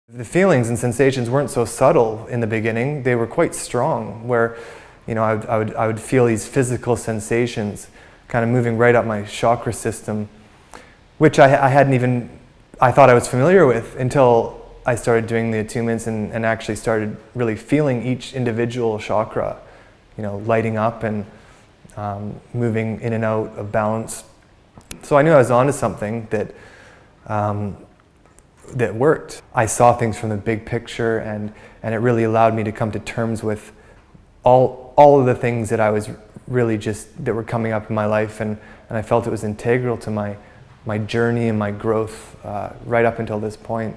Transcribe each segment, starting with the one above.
The feelings and sensations weren't so subtle in the beginning. They were quite strong, where I would feel these physical sensations kind of moving right up my chakra system, which I thought I was familiar with until I started doing the attunements and actually started really feeling each individual chakra, lighting up and moving in and out of balance. So I knew I was onto something that worked. I saw things from the big picture, and it really allowed me to come to terms with all of the things that I was really that were coming up in my life, and I felt it was integral to my journey and my growth right up until this point.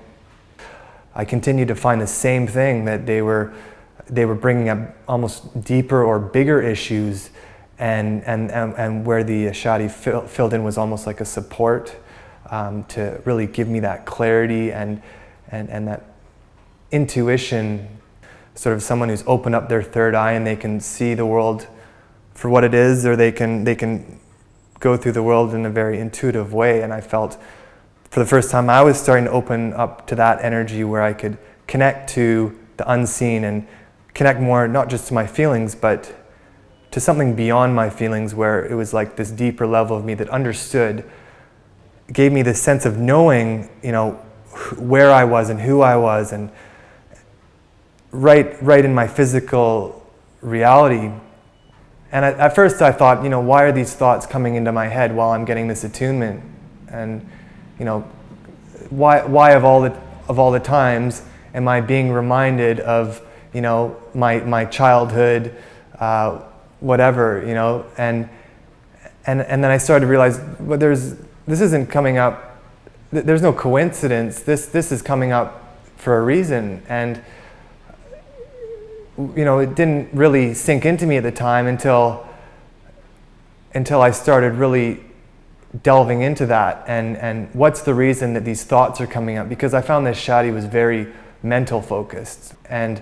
I continued to find the same thing, that they were bringing up almost deeper or bigger issues, and where the Ashati filled in was almost like a support to really give me that clarity and that intuition, sort of someone who's opened up their third eye and they can see the world for what it is, or they can go through the world in a very intuitive way. And I felt for the first time I was starting to open up to that energy where I could connect to the unseen and connect more not just to my feelings but to something beyond my feelings, where it was like this deeper level of me that understood, gave me this sense of knowing, where I was and who I was, and right in my physical reality. And at first I thought, why are these thoughts coming into my head while I'm getting this attunement? And why of all the times am I being reminded of my childhood, whatever, and then I started to realize, well, this isn't coming up, there's no coincidence, this is coming up for a reason. And it didn't really sink into me at the time until I started really delving into that, and what's the reason that these thoughts are coming up, because I found that Ashati was very mental focused, and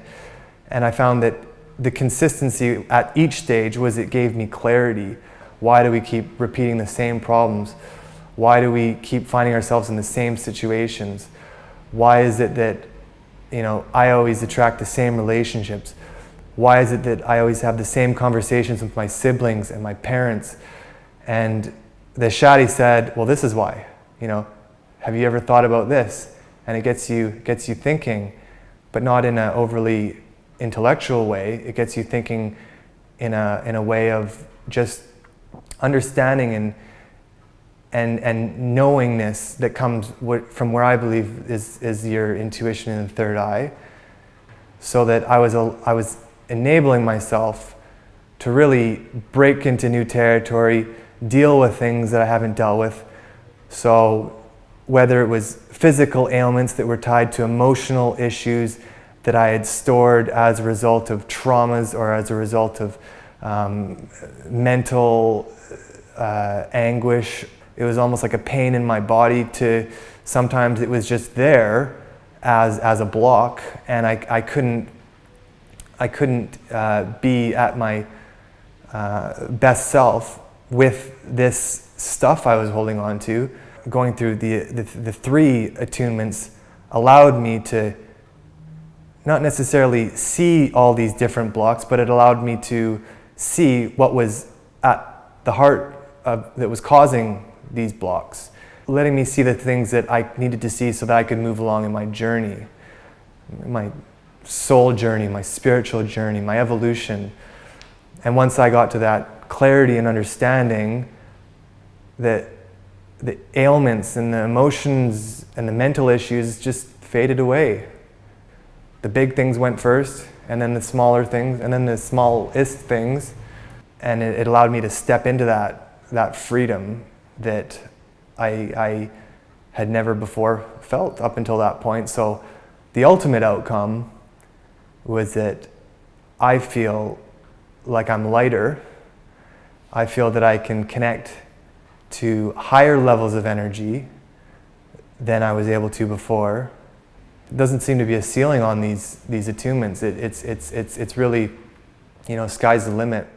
I found that the consistency at each stage was, it gave me clarity. Why do we keep repeating the same problems? Why do we keep finding ourselves in the same situations? Why is it that I always attract the same relationships? Why is it that I always have the same conversations with my siblings and my parents? And the Ashati said, well, this is why. Have you ever thought about this? And it gets you thinking, but not in an overly intellectual way. It gets you thinking in a way of just understanding and knowingness that comes from where I believe is your intuition in the third eye. So that I was enabling myself to really break into new territory, deal with things that I haven't dealt with. So whether it was physical ailments that were tied to emotional issues that I had stored as a result of traumas, or as a result of mental anguish, it was almost like a pain in my body. To sometimes it was just there as a block, and I couldn't be at my best self with this stuff I was holding on to. Going through the three attunements allowed me to not necessarily see all these different blocks, but it allowed me to see what was at the heart that was causing these blocks, letting me see the things that I needed to see so that I could move along in my journey, my soul journey, my spiritual journey, my evolution. And once I got to that clarity and understanding, that the ailments and the emotions and the mental issues just faded away. The big things went first, and then the smaller things, and then the smallest things. And it allowed me to step into that freedom that I had never before felt up until that point. So the ultimate outcome was that I feel like I'm lighter. I feel that I can connect to higher levels of energy than I was able to before. There doesn't seem to be a ceiling on these attunements. It's really, sky's the limit.